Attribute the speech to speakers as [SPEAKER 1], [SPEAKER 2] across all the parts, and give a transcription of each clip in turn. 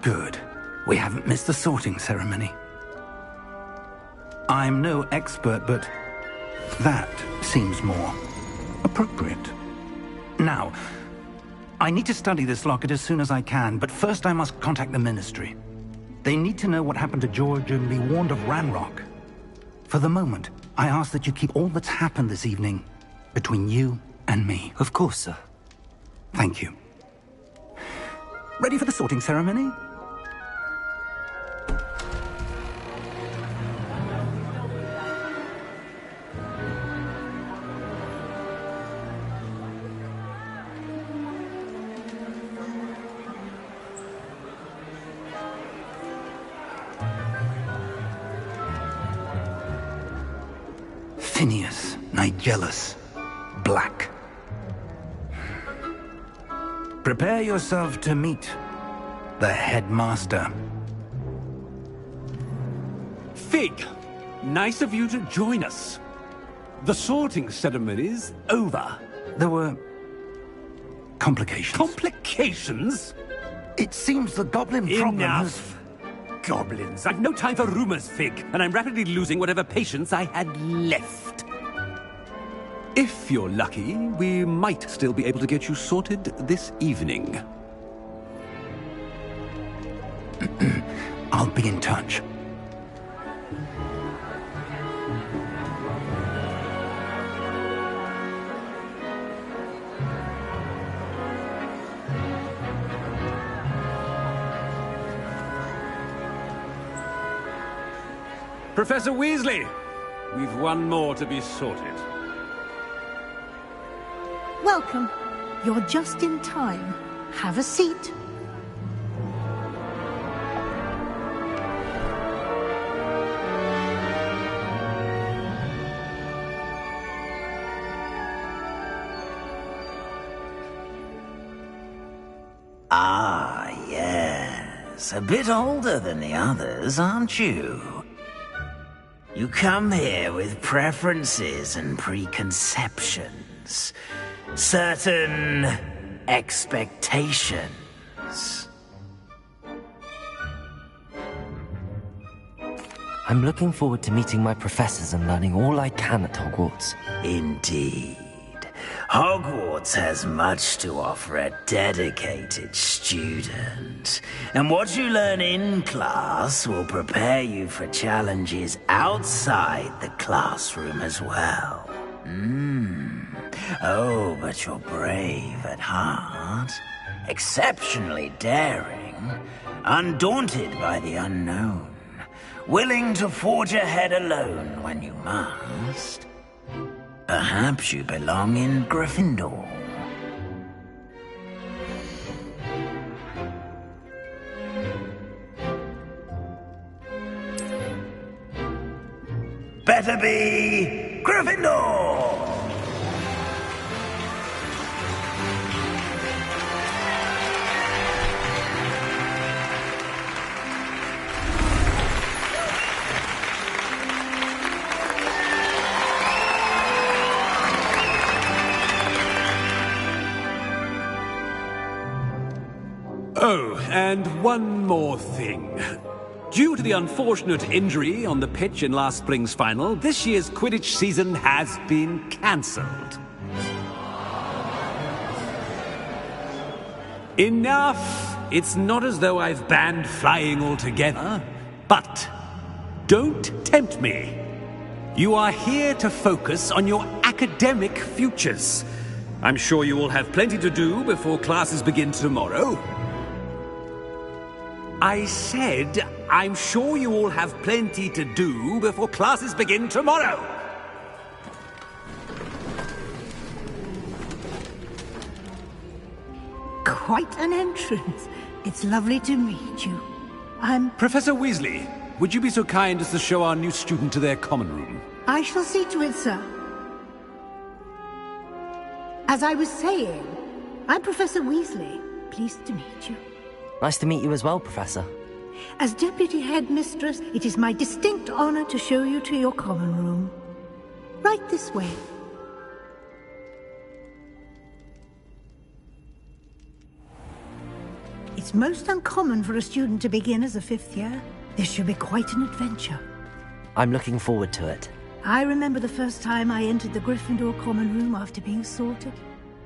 [SPEAKER 1] Good. We haven't missed the sorting ceremony. I'm no expert, but that seems more appropriate. Now, I need to study this locket as soon as I can, but first I must contact the Ministry. They need to know what happened to George and be warned of Ranrock. For the moment, I ask that you keep all that's happened this evening between you and me.
[SPEAKER 2] Of course, sir.
[SPEAKER 1] Thank you. Ready for the sorting ceremony? Phineas, Nigellus, Black. Prepare yourself to meet the headmaster.
[SPEAKER 3] Fig, nice of you to join us. The sorting ceremony's over.
[SPEAKER 1] There were complications.
[SPEAKER 3] Complications?
[SPEAKER 1] It seems the goblin problem has...
[SPEAKER 3] Enough! Goblins. I've no time for rumors, Fig, and I'm rapidly losing whatever patience I had left. If you're lucky, we might still be able to get you sorted this evening.
[SPEAKER 1] I'll be in touch.
[SPEAKER 3] Professor Weasley, we've one more to be sorted.
[SPEAKER 4] Welcome. You're just in time. Have a seat.
[SPEAKER 5] Ah, yes. A bit older than the others, aren't you? You come here with preferences and preconceptions. Certain expectations.
[SPEAKER 2] I'm looking forward to meeting my professors and learning all I can at Hogwarts.
[SPEAKER 5] Indeed. Hogwarts has much to offer a dedicated student. And what you learn in class will prepare you for challenges outside the classroom as well. Oh, but you're brave at heart. Exceptionally daring. Undaunted by the unknown. Willing to forge ahead alone when you must. Perhaps you belong in Gryffindor. Better be Gryffindor!
[SPEAKER 3] Oh, and one more thing. Due to the unfortunate injury on the pitch in last spring's final, this year's Quidditch season has been cancelled. Enough! It's not as though I've banned flying altogether, but don't tempt me. You are here to focus on your academic futures. I'm sure you will have plenty to do before classes begin tomorrow. I said, I'm sure you all have plenty to do before classes begin tomorrow.
[SPEAKER 4] Quite an entrance. It's lovely to meet you.
[SPEAKER 3] Professor Weasley, would you be so kind as to show our new student to their common room?
[SPEAKER 4] I shall see to it, sir. As I was saying, I'm Professor Weasley. Pleased to meet you.
[SPEAKER 2] Nice to meet you as well, Professor.
[SPEAKER 4] As Deputy Headmistress, it is my distinct honor to show you to your common room. Right this way. It's most uncommon for a student to begin as a 5th year. This should be quite an adventure.
[SPEAKER 2] I'm looking forward to it.
[SPEAKER 4] I remember the first time I entered the Gryffindor common room after being sorted.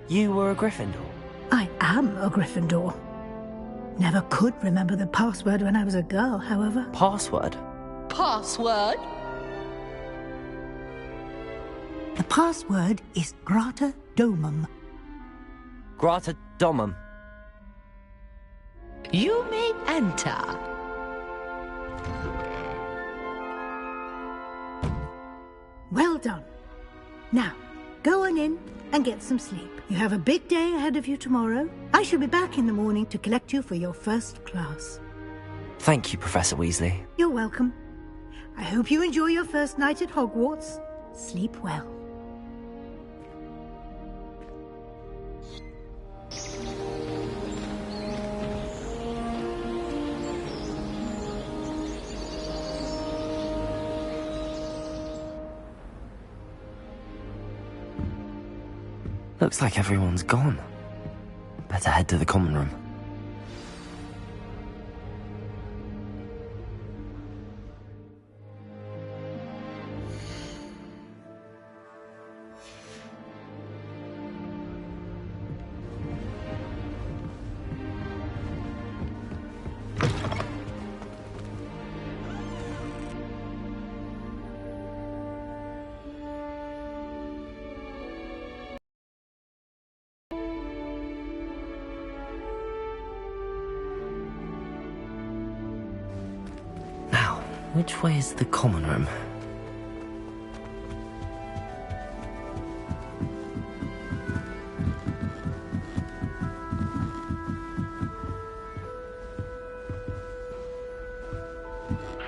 [SPEAKER 2] You were a Gryffindor?
[SPEAKER 4] I am a Gryffindor. Never could remember the password when I was a girl, however.
[SPEAKER 2] Password?
[SPEAKER 6] Password?
[SPEAKER 4] The password is Grata Domum.
[SPEAKER 2] Grata Domum.
[SPEAKER 6] You may enter.
[SPEAKER 4] Well done. Now, go on in and get some sleep. You have a big day ahead of you tomorrow. I shall be back in the morning to collect you for your first class.
[SPEAKER 2] Thank you, Professor Weasley.
[SPEAKER 4] You're welcome. I hope you enjoy your first night at Hogwarts. Sleep well.
[SPEAKER 2] Looks like everyone's gone. Better head to the common room. Which way is the common room?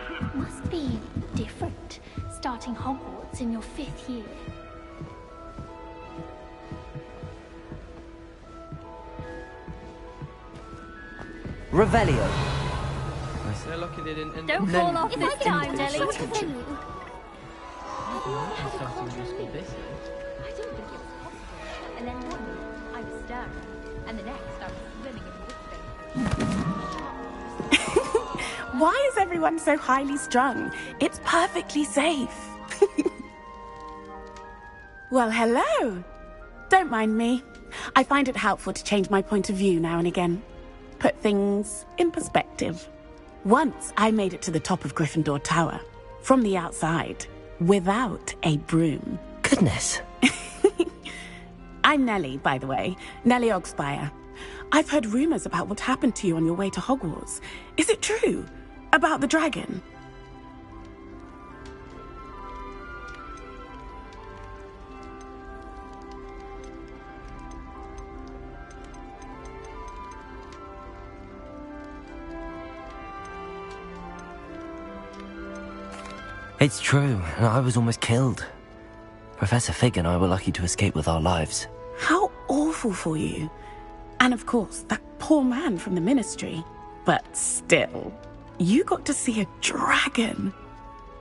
[SPEAKER 7] It must be different, starting Hogwarts in your 5th year.
[SPEAKER 2] Revelio.
[SPEAKER 7] Don't fall off this time, Nelly.
[SPEAKER 8] I don't think it was possible. And then one minute I was stirring, and the next I was swimming in the water.
[SPEAKER 9] Why is everyone so highly strung? It's perfectly safe. Well, hello. Don't mind me. I find it helpful to change my point of view now and again. Put things in perspective. Once I made it to the top of Gryffindor Tower, from the outside, without a broom.
[SPEAKER 2] Goodness.
[SPEAKER 9] I'm Nellie, by the way. Nellie Ogspire. I've heard rumors about what happened to you on your way to Hogwarts. Is it true? About the dragon?
[SPEAKER 2] It's true, and I was almost killed. Professor Fig and I were lucky to escape with our lives.
[SPEAKER 9] How awful for you. And of course, that poor man from the Ministry. But still, you got to see a dragon.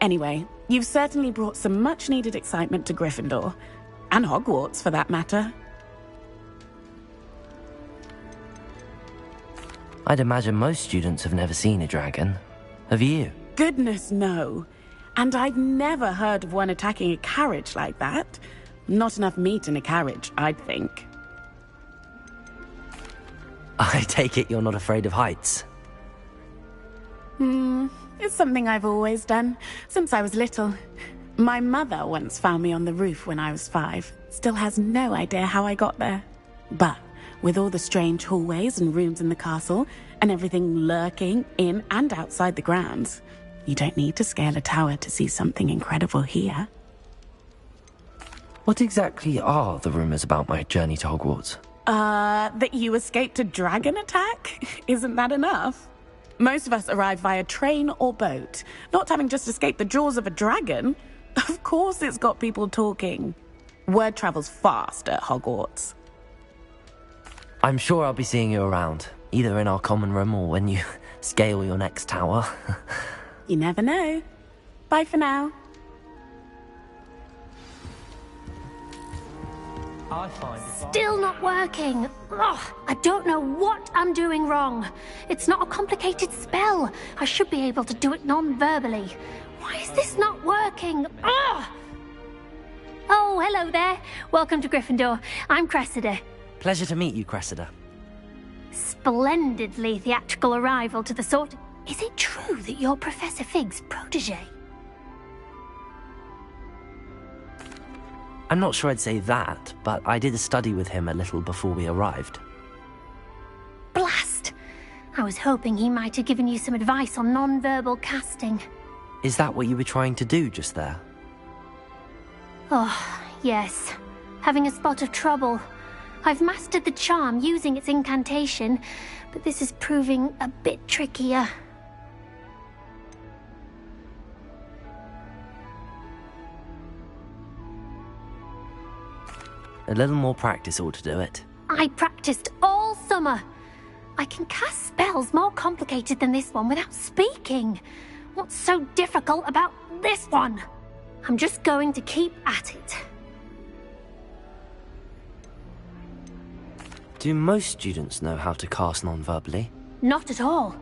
[SPEAKER 9] Anyway, you've certainly brought some much-needed excitement to Gryffindor. And Hogwarts, for that matter.
[SPEAKER 2] I'd imagine most students have never seen a dragon. Have you?
[SPEAKER 9] Goodness, no. And I've never heard of one attacking a carriage like that. Not enough meat in a carriage, I'd think.
[SPEAKER 2] I take it you're not afraid of heights?
[SPEAKER 9] It's something I've always done, since I was little. My mother once found me on the roof when I was 5. Still has no idea how I got there. But with all the strange hallways and rooms in the castle, and everything lurking in and outside the grounds, you don't need to scale a tower to see something incredible here.
[SPEAKER 2] What exactly are the rumors about my journey to Hogwarts?
[SPEAKER 9] That you escaped a dragon attack? Isn't that enough? Most of us arrive via train or boat, not having just escaped the jaws of a dragon. Of course it's got people talking. Word travels fast at Hogwarts.
[SPEAKER 2] I'm sure I'll be seeing you around, either in our common room or when you scale your next tower.
[SPEAKER 9] You never know. Bye for now.
[SPEAKER 10] I find it.
[SPEAKER 7] Still not working. Ugh, I don't know what I'm doing wrong. It's not a complicated spell. I should be able to do it non-verbally. Why is this not working? Ugh! Oh, hello there. Welcome to Gryffindor. I'm Cressida.
[SPEAKER 2] Pleasure to meet you, Cressida.
[SPEAKER 7] Splendidly theatrical arrival to the sort. Is it true that you're Professor Fig's protege?
[SPEAKER 2] I'm not sure I'd say that, but I did study with him a little before we arrived.
[SPEAKER 7] Blast! I was hoping he might have given you some advice on non-verbal casting.
[SPEAKER 2] Is that what you were trying to do just there?
[SPEAKER 7] Oh, yes. Having a spot of trouble. I've mastered the charm using its incantation, but this is proving a bit trickier.
[SPEAKER 2] A little more practice ought to do it.
[SPEAKER 7] I practiced all summer. I can cast spells more complicated than this one without speaking. What's so difficult about this one? I'm just going to keep at it.
[SPEAKER 2] Do most students know how to cast non-verbally?
[SPEAKER 7] Not at all.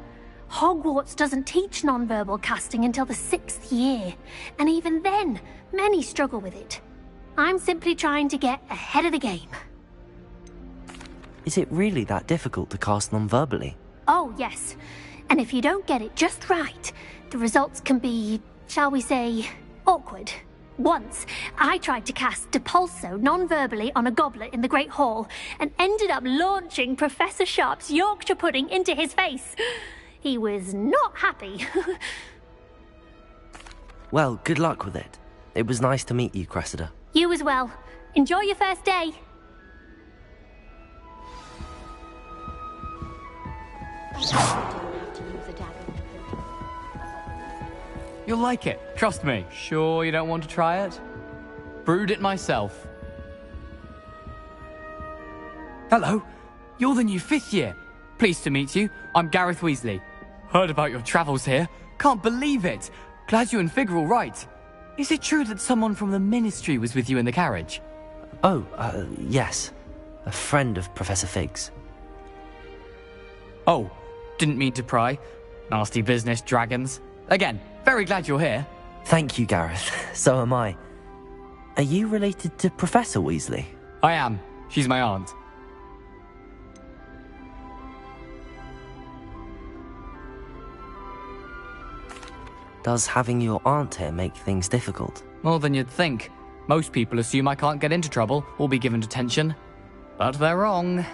[SPEAKER 7] Hogwarts doesn't teach non-verbal casting until the 6th year, and even then, many struggle with it. I'm simply trying to get ahead of the game.
[SPEAKER 2] Is it really that difficult to cast non-verbally?
[SPEAKER 7] Oh, yes. And if you don't get it just right, the results can be, shall we say, awkward. Once, I tried to cast Depulso non-verbally on a goblet in the Great Hall and ended up launching Professor Sharp's Yorkshire pudding into his face. He was not happy.
[SPEAKER 2] Well, good luck with it. It was nice to meet you, Cressida.
[SPEAKER 7] You as well. Enjoy your first day.
[SPEAKER 10] You'll like it, trust me. Sure you don't want to try it? Brewed it myself. Hello, you're the new 5th year. Pleased to meet you. I'm Gareth Weasley. Heard about your travels here. Can't believe it. Glad you and Fig are all right. Is it true that someone from the Ministry was with you in the carriage?
[SPEAKER 2] Oh, yes. A friend of Professor Fig's.
[SPEAKER 10] Oh, didn't mean to pry. Nasty business, dragons. Again, very glad you're here.
[SPEAKER 2] Thank you, Gareth. So am I. Are you related to Professor Weasley?
[SPEAKER 10] I am. She's my aunt.
[SPEAKER 2] Does having your aunt here make things difficult?
[SPEAKER 10] More than you'd think. Most people assume I can't get into trouble or be given detention. But they're wrong.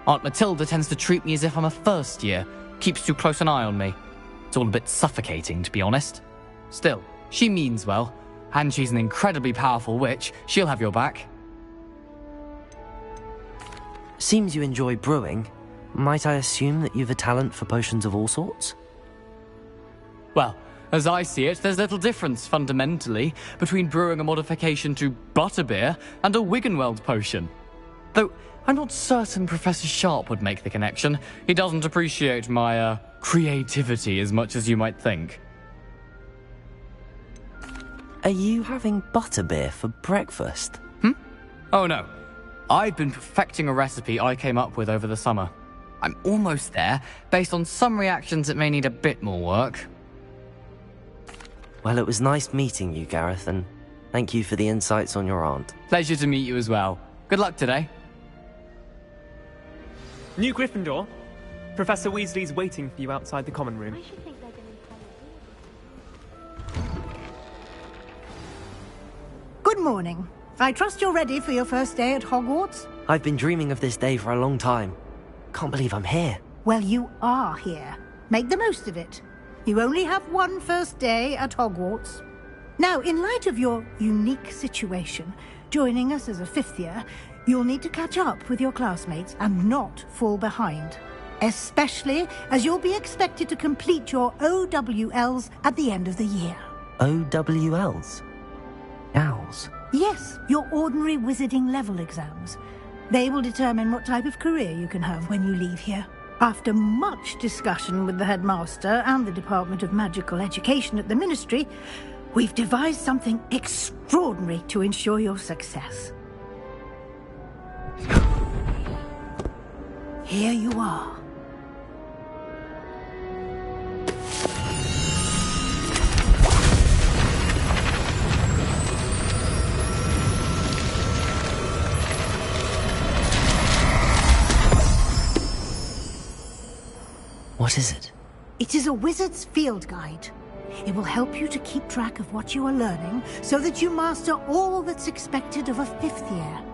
[SPEAKER 10] Aunt Matilda tends to treat me as if I'm a first year, keeps too close an eye on me. It's all a bit suffocating, to be honest. Still, she means well, and she's an incredibly powerful witch. She'll have your back.
[SPEAKER 2] Seems you enjoy brewing. Might I assume that you've a talent for potions of all sorts?
[SPEAKER 10] Well, as I see it, there's little difference, fundamentally, between brewing a modification to butterbeer and a Wiggenweld potion. Though, I'm not certain Professor Sharp would make the connection. He doesn't appreciate my, creativity as much as you might think.
[SPEAKER 2] Are you having butterbeer for breakfast?
[SPEAKER 10] Oh no. I've been perfecting a recipe I came up with over the summer. I'm almost there, based on some reactions that may need a bit more work.
[SPEAKER 2] Well, it was nice meeting you, Gareth, and thank you for the insights on your aunt.
[SPEAKER 10] Pleasure to meet you as well. Good luck today.
[SPEAKER 11] New Gryffindor. Professor Weasley's waiting for you outside the common room.
[SPEAKER 8] I should think they're going to
[SPEAKER 4] Good morning. I trust you're ready for your first day at Hogwarts?
[SPEAKER 2] I've been dreaming of this day for a long time. Can't believe I'm here.
[SPEAKER 4] Well, you are here. Make the most of it. You only have one first day at Hogwarts. Now, in light of your unique situation, joining us as a 5th year, you'll need to catch up with your classmates and not fall behind. Especially as you'll be expected to complete your OWLs at the end of the year.
[SPEAKER 2] OWLs? Owls?
[SPEAKER 4] Yes, your ordinary wizarding level exams. They will determine what type of career you can have when you leave here. After much discussion with the headmaster and the Department of Magical Education at the Ministry, we've devised something extraordinary to ensure your success. Here you are.
[SPEAKER 2] What is it?
[SPEAKER 4] It is a wizard's field guide. It will help you to keep track of what you are learning so that you master all that's expected of a 5th year.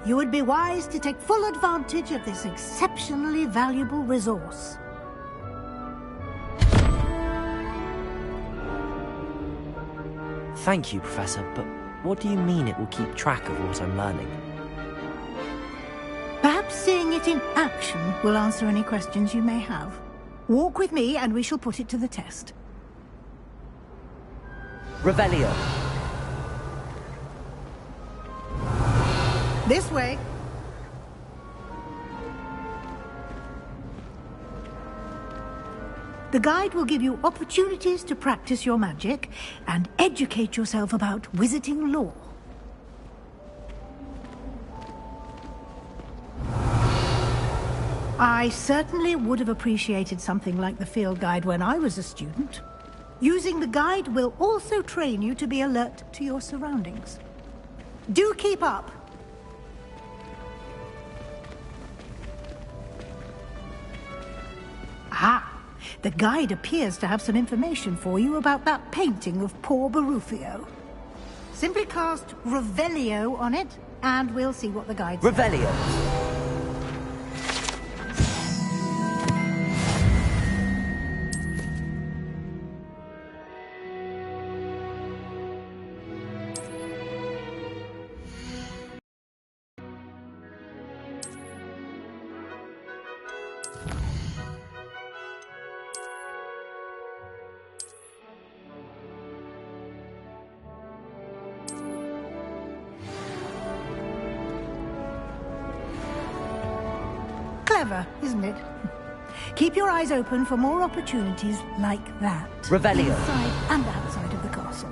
[SPEAKER 4] You would be wise to take full advantage of this exceptionally valuable resource.
[SPEAKER 2] Thank you, Professor, but what do you mean it will keep track of what I'm learning?
[SPEAKER 4] Perhaps seeing it in action will answer any questions you may have. Walk with me and we shall put it to the test.
[SPEAKER 2] Revelio.
[SPEAKER 4] This way. The guide will give you opportunities to practice your magic and educate yourself about wizarding lore. I certainly would have appreciated something like the field guide when I was a student. Using the guide will also train you to be alert to your surroundings. Do keep up! Ah! The guide appears to have some information for you about that painting of poor Barufio. Simply cast Revelio on it, and we'll see what the guide says.
[SPEAKER 2] Revelio.
[SPEAKER 4] Clever, isn't it? Keep your eyes open for more opportunities like that.
[SPEAKER 2] Revelio.
[SPEAKER 4] Inside and outside of the castle.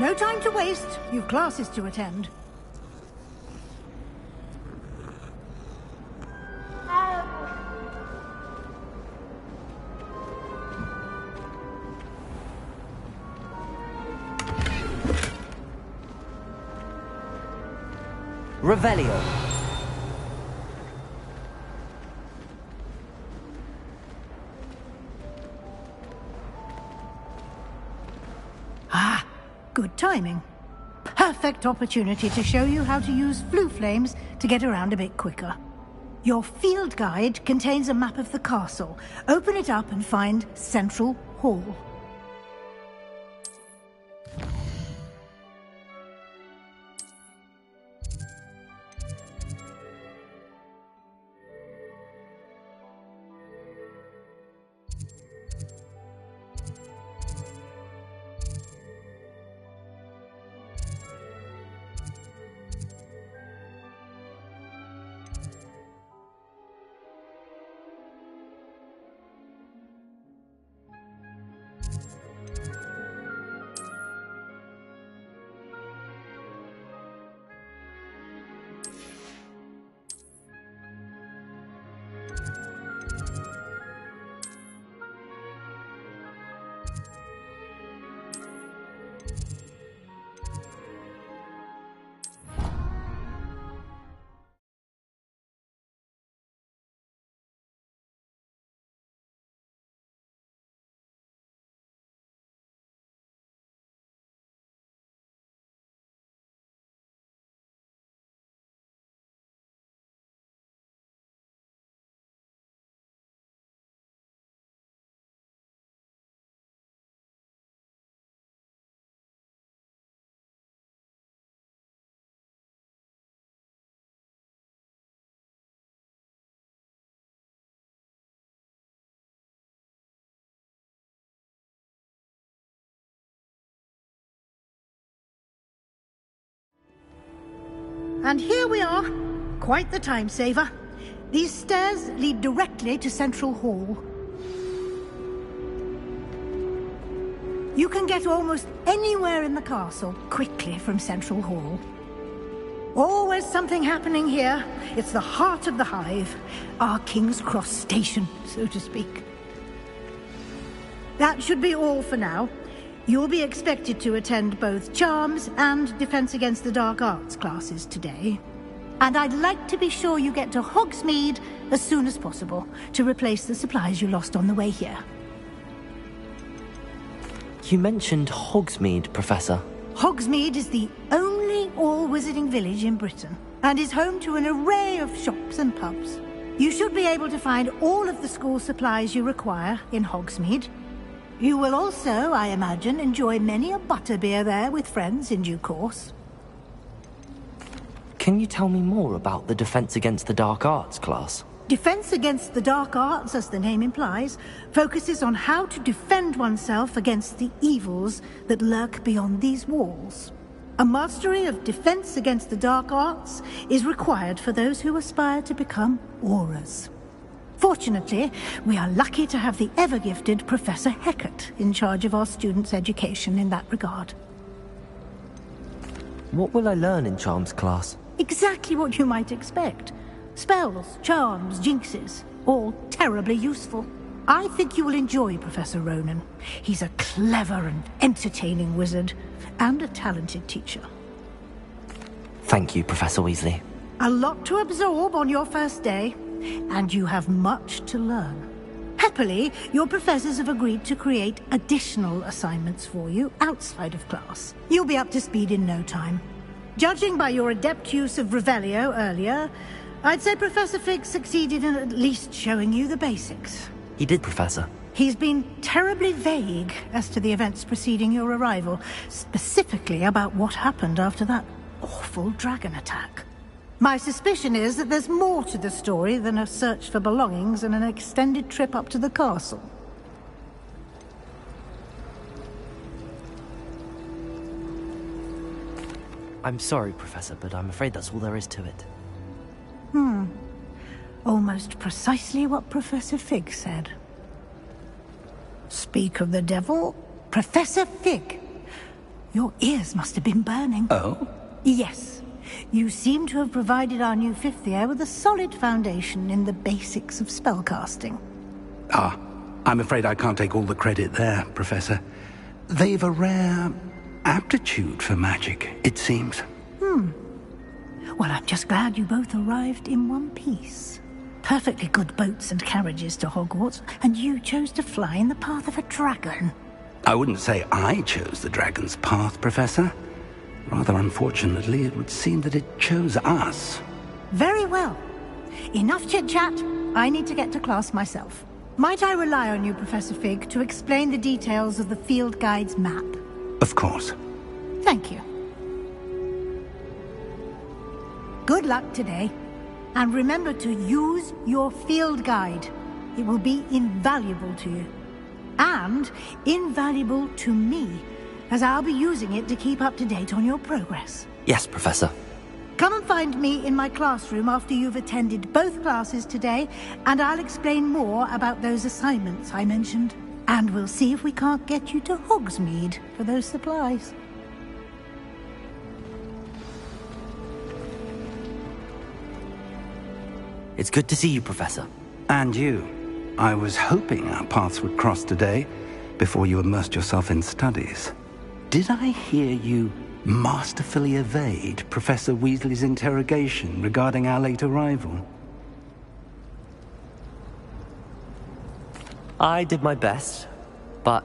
[SPEAKER 4] No time to waste. You've classes to attend.
[SPEAKER 2] Revelio.
[SPEAKER 4] Ah, good timing. Perfect opportunity to show you how to use flue flames to get around a bit quicker. Your field guide contains a map of the castle. Open it up and find Central Hall. And here we are. Quite the time saver. These stairs lead directly to Central Hall. You can get almost anywhere in the castle quickly from Central Hall. Always something happening here. It's the heart of the Hive, our King's Cross station, so to speak. That should be all for now. You'll be expected to attend both Charms and Defense Against the Dark Arts classes today. And I'd like to be sure you get to Hogsmeade as soon as possible to replace the supplies you lost on the way here.
[SPEAKER 2] You mentioned Hogsmeade, Professor.
[SPEAKER 4] Hogsmeade is the only all-wizarding village in Britain and is home to an array of shops and pubs. You should be able to find all of the school supplies you require in Hogsmeade. You will also, I imagine, enjoy many a butterbeer there with friends in due course.
[SPEAKER 2] Can you tell me more about the Defense Against the Dark Arts class?
[SPEAKER 4] Defense Against the Dark Arts, as the name implies, focuses on how to defend oneself against the evils that lurk beyond these walls. A mastery of Defense Against the Dark Arts is required for those who aspire to become Aurors. Fortunately, we are lucky to have the ever-gifted Professor Hecat in charge of our students' education in that regard.
[SPEAKER 2] What will I learn in Charms class?
[SPEAKER 4] Exactly what you might expect. Spells, charms, jinxes, all terribly useful. I think you will enjoy Professor Ronan. He's a clever and entertaining wizard, and a talented teacher.
[SPEAKER 2] Thank you, Professor Weasley.
[SPEAKER 4] A lot to absorb on your first day, and you have much to learn. Happily, your professors have agreed to create additional assignments for you outside of class. You'll be up to speed in no time. Judging by your adept use of Revelio earlier, I'd say Professor Fig succeeded in at least showing you the basics.
[SPEAKER 2] He did, Professor.
[SPEAKER 4] He's been terribly vague as to the events preceding your arrival, specifically about what happened after that awful dragon attack. My suspicion is that there's more to the story than a search for belongings and an extended trip up to the castle.
[SPEAKER 2] I'm sorry, Professor, but I'm afraid that's all there is to it.
[SPEAKER 4] Almost precisely what Professor Fig said. Speak of the devil, Professor Fig. Your ears must have been burning.
[SPEAKER 1] Oh?
[SPEAKER 4] Yes. You seem to have provided our new fifth year with a solid foundation in the basics of spellcasting.
[SPEAKER 1] Ah, I'm afraid I can't take all the credit there, Professor. They've a rare aptitude for magic, it seems.
[SPEAKER 4] Well, I'm just glad you both arrived in one piece. Perfectly good boats and carriages to Hogwarts, and you chose to fly in the path of a dragon.
[SPEAKER 1] I wouldn't say I chose the dragon's path, Professor. Rather unfortunately, it would seem that it chose us.
[SPEAKER 4] Very well. Enough chit-chat. I need to get to class myself. Might I rely on you, Professor Fig, to explain the details of the field guide's map?
[SPEAKER 1] Of course.
[SPEAKER 4] Thank you. Good luck today. And remember to use your field guide. It will be invaluable to you. And invaluable to me, as I'll be using it to keep up to date on your progress.
[SPEAKER 2] Yes, Professor.
[SPEAKER 4] Come and find me in my classroom after you've attended both classes today, and I'll explain more about those assignments I mentioned. And we'll see if we can't get you to Hogsmeade for those supplies.
[SPEAKER 2] It's good to see you, Professor.
[SPEAKER 1] And you. I was hoping our paths would cross today, before you immersed yourself in studies. Did I hear you masterfully evade Professor Weasley's interrogation regarding our late arrival?
[SPEAKER 2] I did my best, but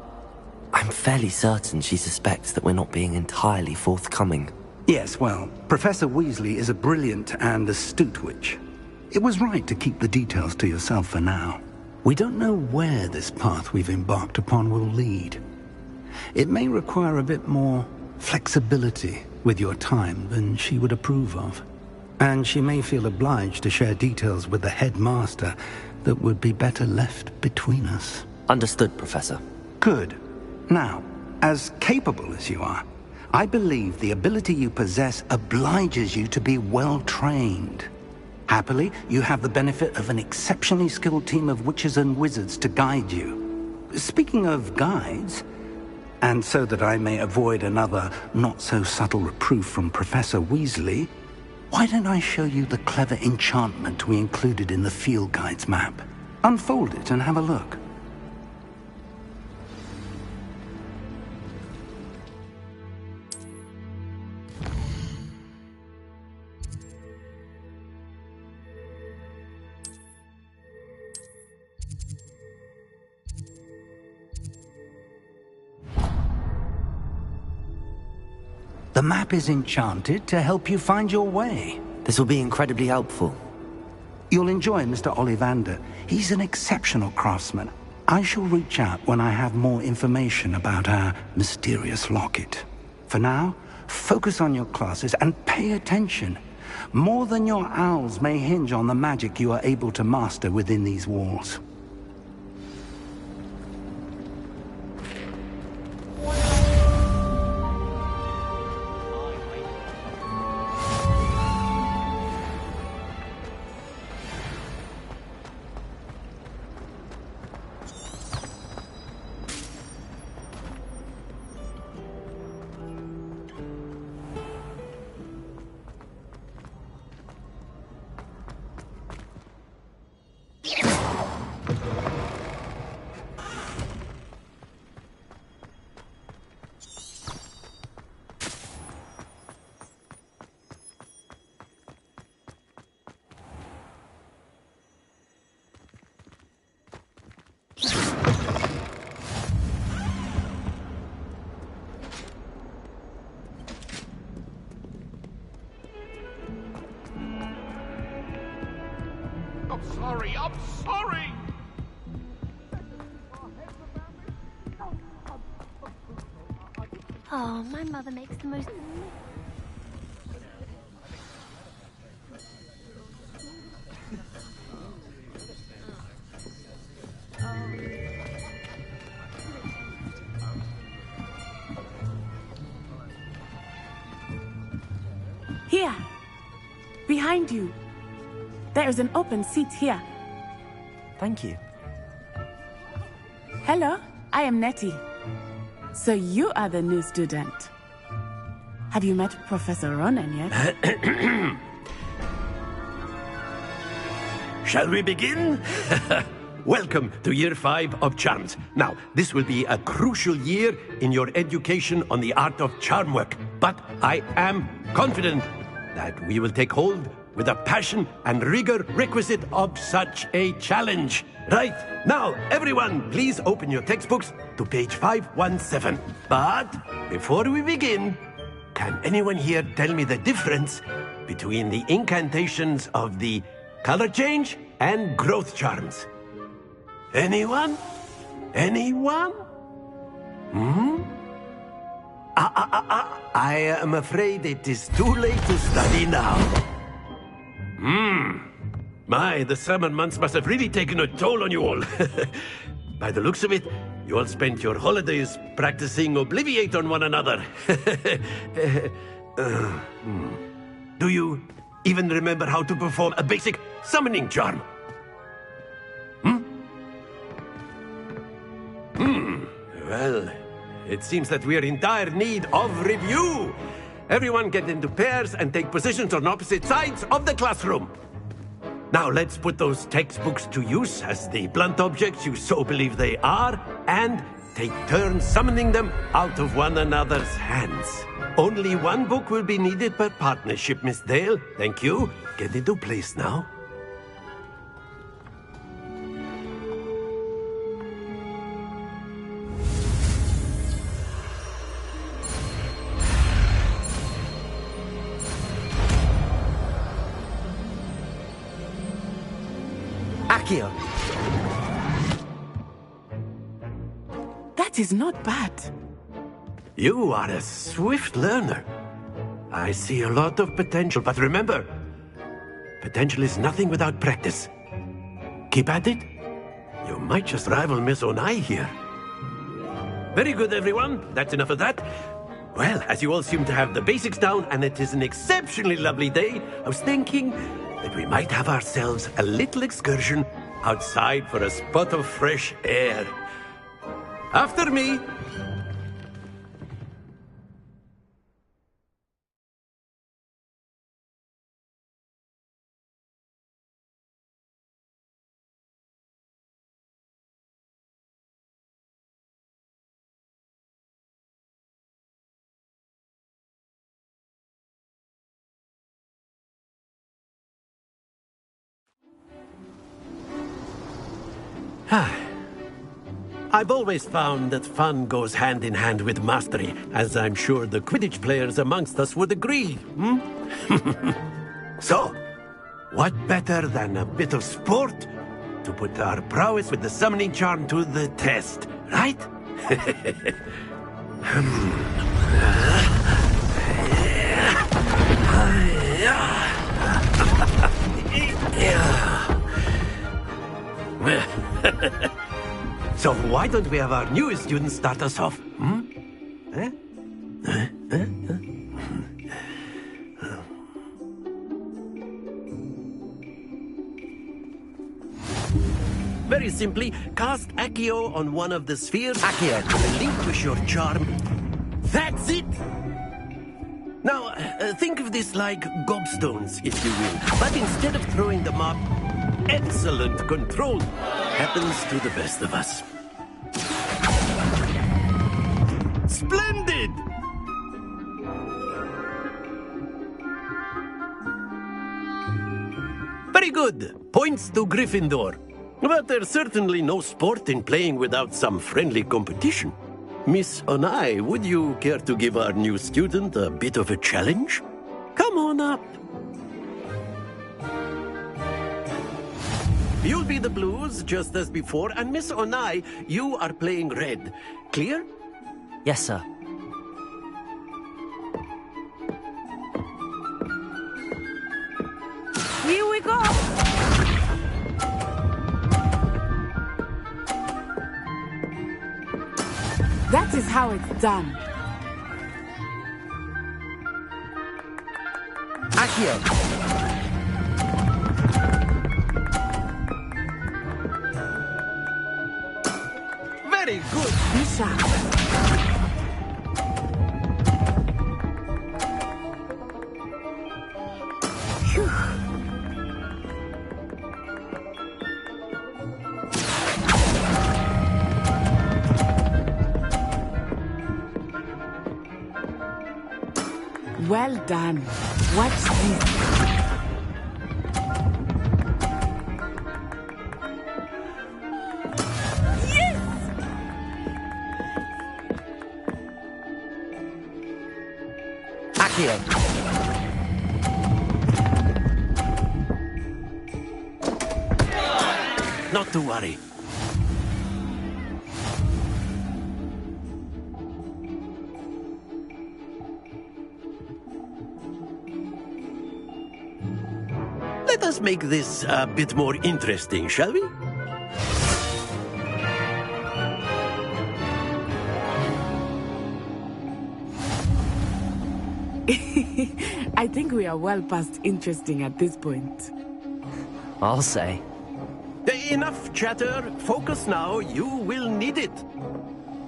[SPEAKER 2] I'm fairly certain she suspects that we're not being entirely forthcoming.
[SPEAKER 1] Yes, well, Professor Weasley is a brilliant and astute witch. It was right to keep the details to yourself for now. We don't know where this path we've embarked upon will lead. It may require a bit more flexibility with your time than she would approve of. And she may feel obliged to share details with the headmaster that would be better left between us.
[SPEAKER 2] Understood, Professor.
[SPEAKER 1] Good. Now, as capable as you are, I believe the ability you possess obliges you to be well-trained. Happily, you have the benefit of an exceptionally skilled team of witches and wizards to guide you. Speaking of guides, And so that I may avoid another not-so-subtle reproof from Professor Weasley, why don't I show you the clever enchantment we included in the field guide's map? Unfold it and have a look. The map is enchanted to help you find your way.
[SPEAKER 2] This will be incredibly helpful.
[SPEAKER 1] You'll enjoy Mr. Ollivander. He's an exceptional craftsman. I shall reach out when I have more information about our mysterious locket. For now, focus on your classes and pay attention. More than your owls may hinge on the magic you are able to master within these walls.
[SPEAKER 12] I'm sorry!
[SPEAKER 7] Oh, my mother makes the most...
[SPEAKER 9] Here! Behind you! There is an open seat here.
[SPEAKER 2] Thank you.
[SPEAKER 9] Hello, I am Nettie. So you are the new student. Have you met Professor Ronan yet?
[SPEAKER 12] Shall we begin? Welcome to Year 5 of Charms. Now, this will be a crucial year in your education on the art of charm work. But I am confident that we will take hold with the passion and rigor requisite of such a challenge. Right, now, everyone, please open your textbooks to page 517. But before we begin, can anyone here tell me the difference between the incantations of the color change and growth charms? Anyone? Anyone? I am afraid it is too late to study now. My, the summer months must have really taken a toll on you all. By the looks of it, you all spent your holidays practicing Obliviate on one another. Do you even remember how to perform a basic summoning charm? Well, it seems that we are in dire need of review. Everyone get into pairs and take positions on opposite sides of the classroom. Now let's put those textbooks to use as the blunt objects you so believe they are, and take turns summoning them out of one another's hands. Only one book will be needed per partnership, Miss Dale. Thank you. Get into place now.
[SPEAKER 2] Accio!
[SPEAKER 9] That is not bad.
[SPEAKER 12] You are a swift learner. I see a lot of potential, but remember, potential is nothing without practice. Keep at it. You might just rival Miss Onai here. Very good, everyone. That's enough of that. Well, as you all seem to have the basics down, and it is an exceptionally lovely day, I was thinking that we might have ourselves a little excursion outside for a spot of fresh air. After me. I've always found that fun goes hand in hand with mastery, as I'm sure the Quidditch players amongst us would agree. So, what better than a bit of sport to put our prowess with the summoning charm to the test, right? So why don't we have our newest student start us off? Very simply, cast Accio on one of the spheres. Accio. Relinquish your charm. That's it! Now, think of this like gobstones, if you will. But instead of throwing them up, excellent control happens to the best of us. Splendid! Very good. Points to Gryffindor. But there's certainly no sport in playing without some friendly competition. Miss Onai, would you care to give our new student a bit of a challenge? Come on up. You'll be the blues, just as before, and Miss Onai, you are playing red. Clear?
[SPEAKER 2] Yes, sir.
[SPEAKER 9] Here we go! That is how it's done.
[SPEAKER 2] Accio.
[SPEAKER 12] Very good.
[SPEAKER 9] Bishop. Well done. Watch this. Yes!
[SPEAKER 2] Accio.
[SPEAKER 12] Not to worry. Let us make this a bit more interesting, shall we?
[SPEAKER 9] I think we are well past interesting at this point.
[SPEAKER 2] I'll say.
[SPEAKER 12] Enough chatter. Focus now. You will need it.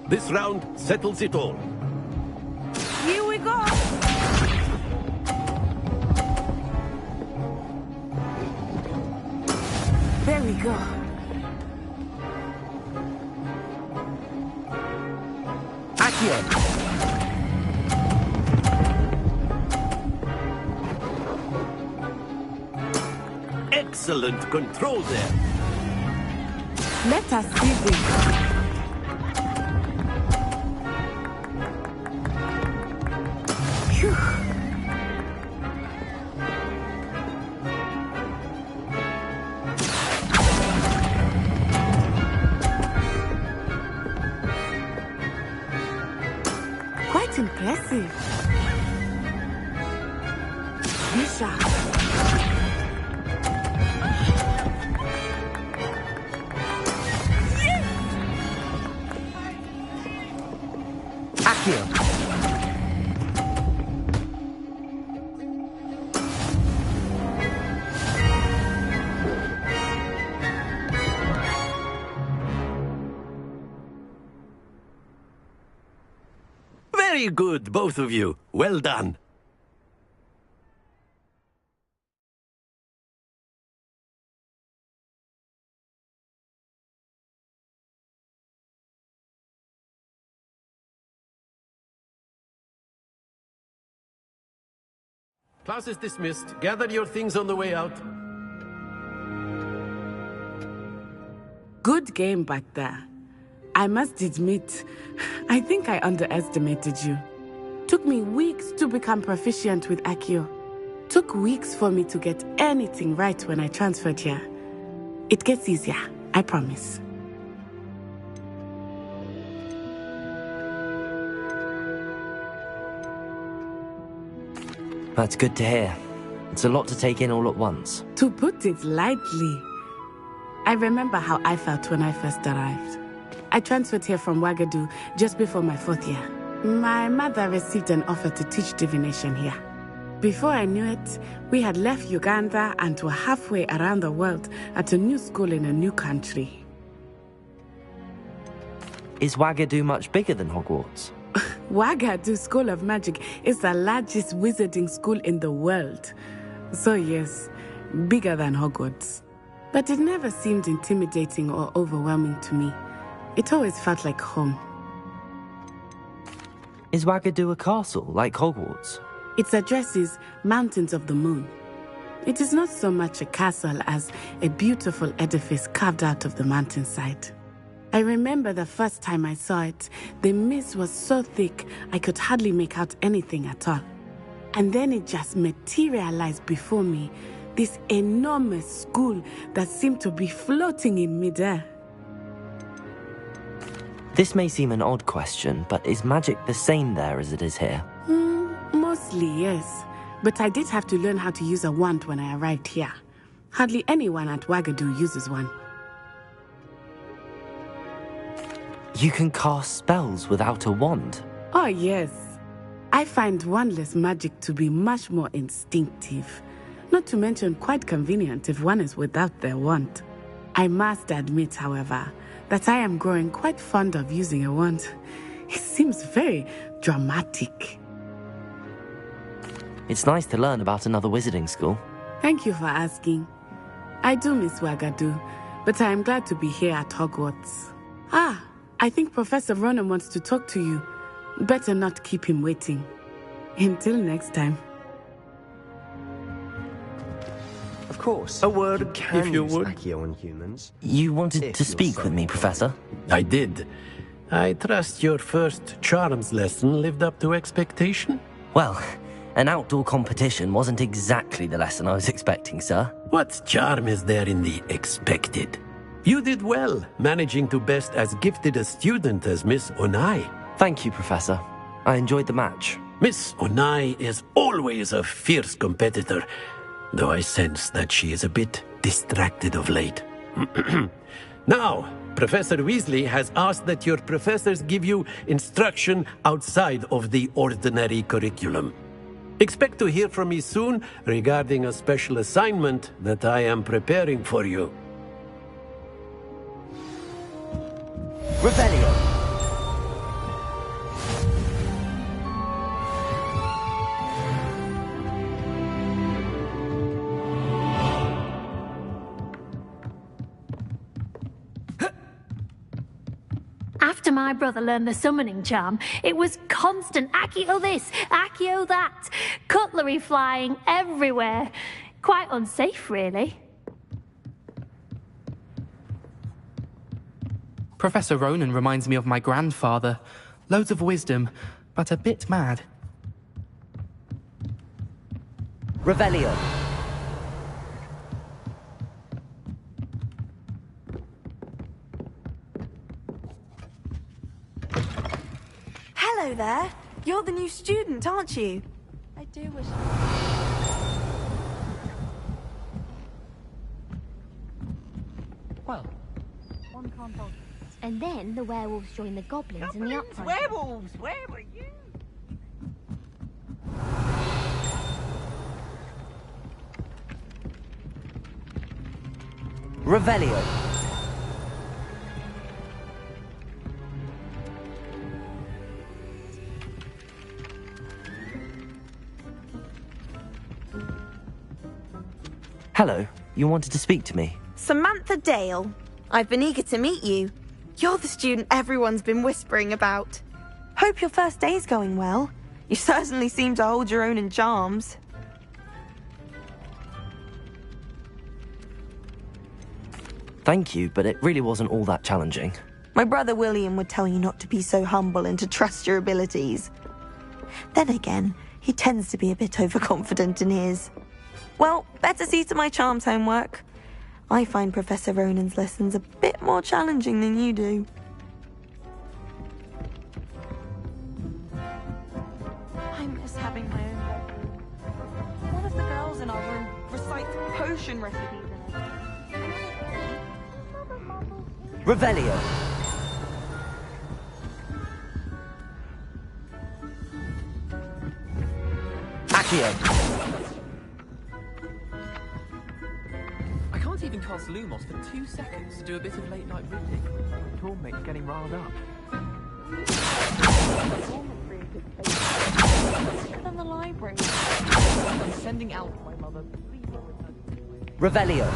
[SPEAKER 12] This round settles it all.
[SPEAKER 9] Here we go! There we go.
[SPEAKER 2] Accio.
[SPEAKER 12] Excellent control there.
[SPEAKER 9] Let us see this. Phew. Quite impressive. Bishop.
[SPEAKER 2] Accio.
[SPEAKER 12] Very good, both of you. Well done. Class is dismissed. Gather your things on the way out.
[SPEAKER 9] Good game back there. I must admit, I think I underestimated you. Took me weeks to become proficient with Accio. Took weeks for me to get anything right when I transferred here. It gets easier, I promise.
[SPEAKER 2] That's good to hear. It's a lot to take in all at once.
[SPEAKER 9] To put it lightly, I remember how I felt when I first arrived. I transferred here from Wagadu just before my 4th year. My mother received an offer to teach divination here. Before I knew it, we had left Uganda and were halfway around the world at a new school in a new country.
[SPEAKER 2] Is Wagadu much bigger than Hogwarts?
[SPEAKER 9] Wagadu School of Magic is the largest wizarding school in the world. So yes, bigger than Hogwarts. But it never seemed intimidating or overwhelming to me. It always felt like home.
[SPEAKER 2] Is Wagadu a castle, like Hogwarts?
[SPEAKER 9] Its address is Mountains of the Moon. It is not so much a castle as a beautiful edifice carved out of the mountainside. I remember the first time I saw it, the mist was so thick I could hardly make out anything at all. And then it just materialized before me, this enormous school that seemed to be floating in midair.
[SPEAKER 2] This may seem an odd question, but is magic the same there as it is here?
[SPEAKER 9] Mostly, yes. But I did have to learn how to use a wand when I arrived here. Hardly anyone at Wagadu uses one.
[SPEAKER 2] You can cast spells without a wand?
[SPEAKER 9] Oh, yes. I find wandless magic to be much more instinctive. Not to mention quite convenient if one is without their wand. I must admit, however, that I am growing quite fond of using a wand. It seems very dramatic.
[SPEAKER 2] It's nice to learn about another wizarding school.
[SPEAKER 9] Thank you for asking. I do miss Wagadu, but I am glad to be here at Hogwarts. I think Professor Ronan wants to talk to you. Better not keep him waiting. Until next time.
[SPEAKER 13] Of course.
[SPEAKER 12] A word,
[SPEAKER 13] can
[SPEAKER 12] if you
[SPEAKER 13] use
[SPEAKER 12] would.
[SPEAKER 13] Accio on humans.
[SPEAKER 2] You wanted
[SPEAKER 13] If
[SPEAKER 2] to
[SPEAKER 13] you're
[SPEAKER 2] speak
[SPEAKER 13] so
[SPEAKER 2] with me, Professor?
[SPEAKER 12] I did. I trust your first charms lesson lived up to expectation?
[SPEAKER 2] Well, an outdoor competition wasn't exactly the lesson I was expecting, sir.
[SPEAKER 12] What charm is there in the expected? You did well, managing to best as gifted a student as Miss Onai.
[SPEAKER 2] Thank you, Professor. I enjoyed the match.
[SPEAKER 12] Miss Onai is always a fierce competitor, though I sense that she is a bit distracted of late. Now, Professor Weasley has asked that your professors give you instruction outside of the ordinary curriculum. Expect to hear from me soon regarding a special assignment that I am preparing for you.
[SPEAKER 2] Revelio!
[SPEAKER 7] After my brother learned the summoning charm, it was constant Accio this, Accio that, cutlery flying everywhere. Quite unsafe, really.
[SPEAKER 14] Professor Ronan reminds me of my grandfather. Loads of wisdom, but a bit mad.
[SPEAKER 2] Revelio!
[SPEAKER 15] Hello there. You're the new student, aren't you?
[SPEAKER 8] I do wish.
[SPEAKER 14] Well,
[SPEAKER 8] One can't hold. And then the werewolves join the goblins in the upside.
[SPEAKER 5] Werewolves, where were you?
[SPEAKER 2] Revelio! Hello, you wanted to speak to me?
[SPEAKER 15] Samantha Dale. I've been eager to meet you. You're the student everyone's been whispering about. Hope your first day's going well. You certainly seem to hold your own in charms.
[SPEAKER 2] Thank you, but it really wasn't all that challenging.
[SPEAKER 15] My brother William would tell you not to be so humble and to trust your abilities. Then again, he tends to be a bit overconfident in his. Well, better see to my charms homework. I find Professor Ronan's lessons a bit more challenging than you do. I miss having my own bedroom. One of the girls in our room recites potion recipes in it.
[SPEAKER 2] Revelio. Accio.
[SPEAKER 16] I can't even cast Lumos for 2 seconds to do a bit of late-night reading. Tourmate's getting riled up.
[SPEAKER 15] Look in the library.
[SPEAKER 16] I'm sending out my mother.
[SPEAKER 2] Revelio.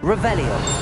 [SPEAKER 2] Revelio.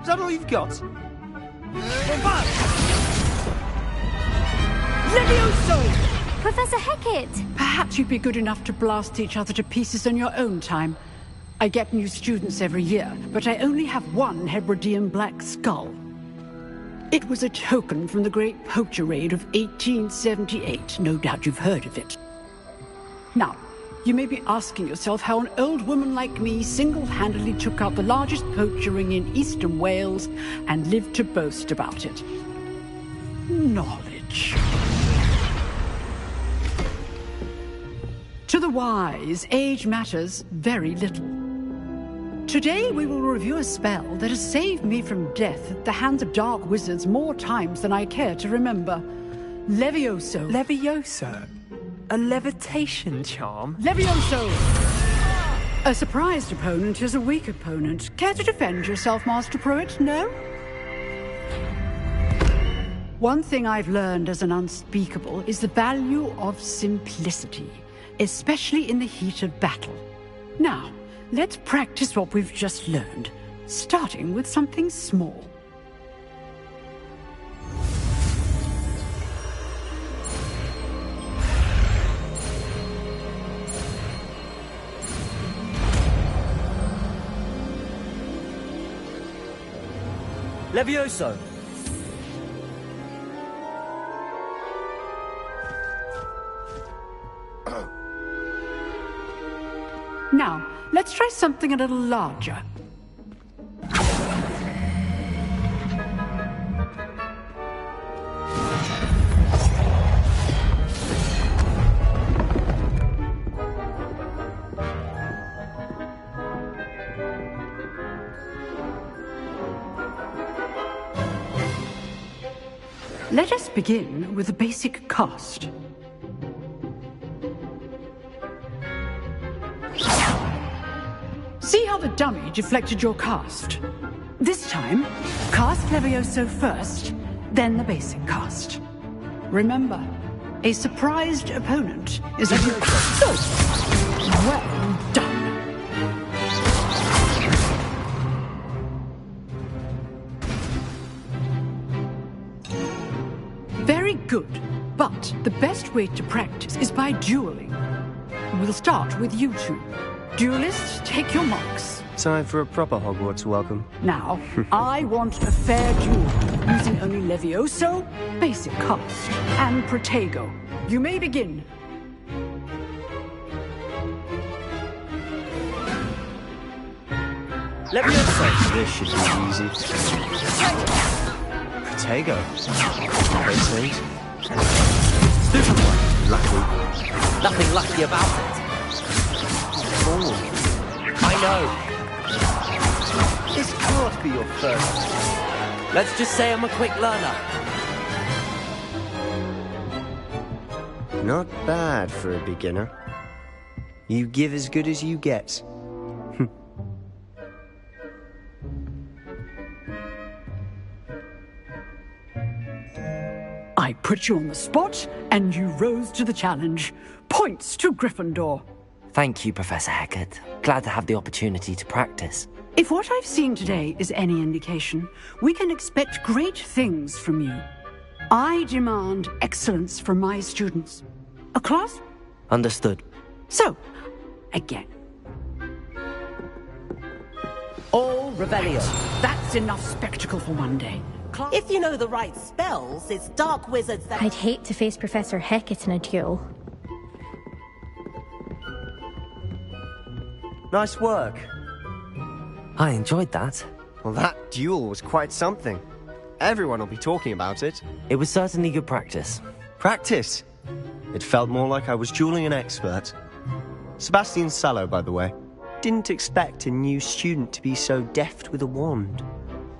[SPEAKER 17] Is that all you've got?
[SPEAKER 18] Levioso!
[SPEAKER 7] Professor Hecat!
[SPEAKER 18] Perhaps you'd be good enough to blast each other to pieces on your own time. I get new students every year, but I only have one Hebridean black skull. It was a token from the Great Poacher Raid of 1878. No doubt you've heard of it. Now, you may be asking yourself how an old woman like me single-handedly took out the largest poacher ring in eastern Wales and lived to boast about it. Knowledge. To the wise, age matters very little. Today we will review a spell that has saved me from death at the hands of dark wizards more times than I care to remember. Levioso.
[SPEAKER 11] Levioso? A levitation charm?
[SPEAKER 18] Levioso! A surprised opponent is a weak opponent. Care to defend yourself, Master Pruitt? No? One thing I've learned as an unspeakable is the value of simplicity, especially in the heat of battle. Now, let's practice what we've just learned, starting with something small.
[SPEAKER 2] Levioso!
[SPEAKER 18] Now, let's try something a little larger. Let us begin with a basic cast. See how the dummy deflected your cast? This time, cast Levioso first, then the basic cast. Remember, a surprised opponent is a... Well done. Very good, but the best way to practice is by dueling. We'll start with you two. Duelists, take your marks.
[SPEAKER 13] Time for a proper Hogwarts welcome.
[SPEAKER 18] Now, I want a fair duel, using only Levioso, basic cast, and Protego. You may begin.
[SPEAKER 13] Levioso. This should be easy. Protego. Basic.
[SPEAKER 2] Stupid.
[SPEAKER 13] Lucky.
[SPEAKER 2] Nothing lucky about it. I know.
[SPEAKER 13] This can't be your first.
[SPEAKER 2] Let's just say I'm a quick learner.
[SPEAKER 13] Not bad for a beginner. You give as good as you get.
[SPEAKER 18] I put you on the spot, and you rose to the challenge. Points to Gryffindor.
[SPEAKER 2] Thank you, Professor Hecat. Glad to have the opportunity to practice.
[SPEAKER 18] If what I've seen today is any indication, we can expect great things from you. I demand excellence from my students. A class?
[SPEAKER 2] Understood.
[SPEAKER 18] So, again.
[SPEAKER 2] All Revelio.
[SPEAKER 18] That's enough spectacle for one day.
[SPEAKER 19] If you know the right spells, it's dark wizards that...
[SPEAKER 20] I'd hate to face Professor Hecat in a duel.
[SPEAKER 13] Nice work.
[SPEAKER 2] I enjoyed that.
[SPEAKER 13] Well, that duel was quite something. Everyone will be talking about it.
[SPEAKER 2] It was certainly good practice.
[SPEAKER 13] Practice? It felt more like I was dueling an expert. Sebastian Sallow, by the way. Didn't expect a new student to be so deft with a wand.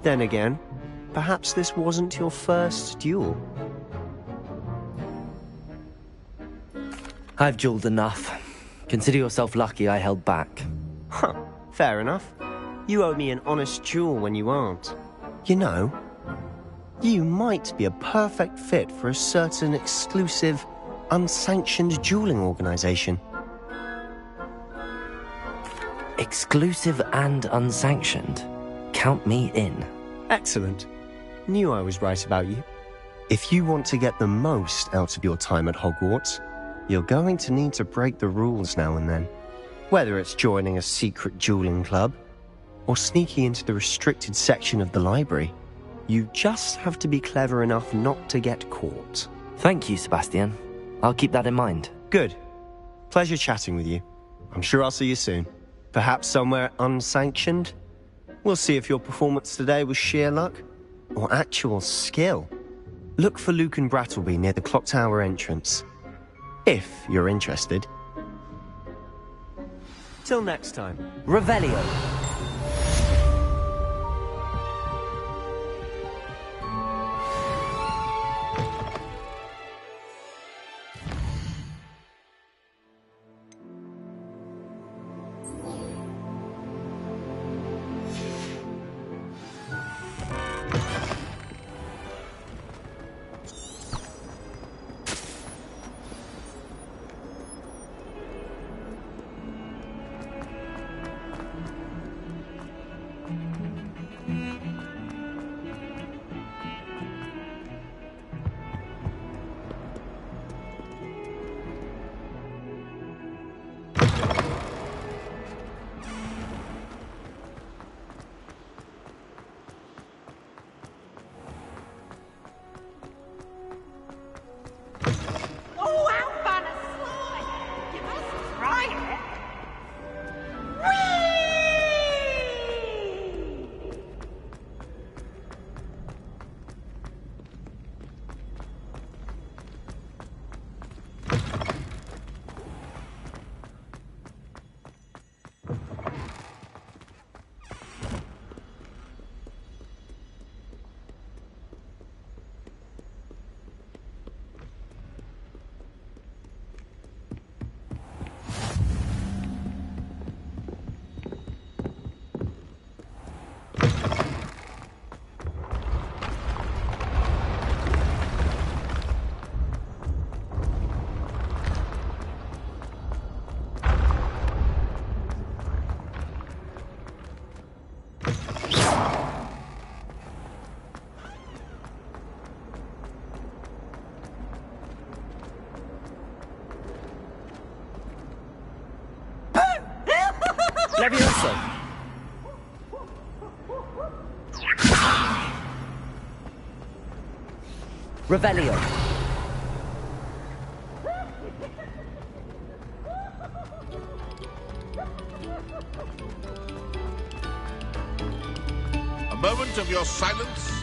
[SPEAKER 13] Then again, perhaps this wasn't your first duel.
[SPEAKER 2] I've dueled enough. Consider yourself lucky I held back.
[SPEAKER 13] Huh, fair enough. You owe me an honest duel when you aren't. You know, you might be a perfect fit for a certain exclusive, unsanctioned dueling organization.
[SPEAKER 2] Exclusive and unsanctioned? Count me in.
[SPEAKER 13] Excellent. Knew I was right about you. If you want to get the most out of your time at Hogwarts, you're going to need to break the rules now and then. Whether it's joining a secret dueling club, or sneaking into the restricted section of the library, you just have to be clever enough not to get caught.
[SPEAKER 2] Thank you, Sebastian. I'll keep that in mind.
[SPEAKER 13] Good. Pleasure chatting with you. I'm sure I'll see you soon. Perhaps somewhere unsanctioned? We'll see if your performance today was sheer luck, or actual skill. Look for Luke and Brattleby near the clock tower entrance. If you're interested. Till next time.
[SPEAKER 2] Revelio. Levioso! Revelio!
[SPEAKER 21] A moment of your silence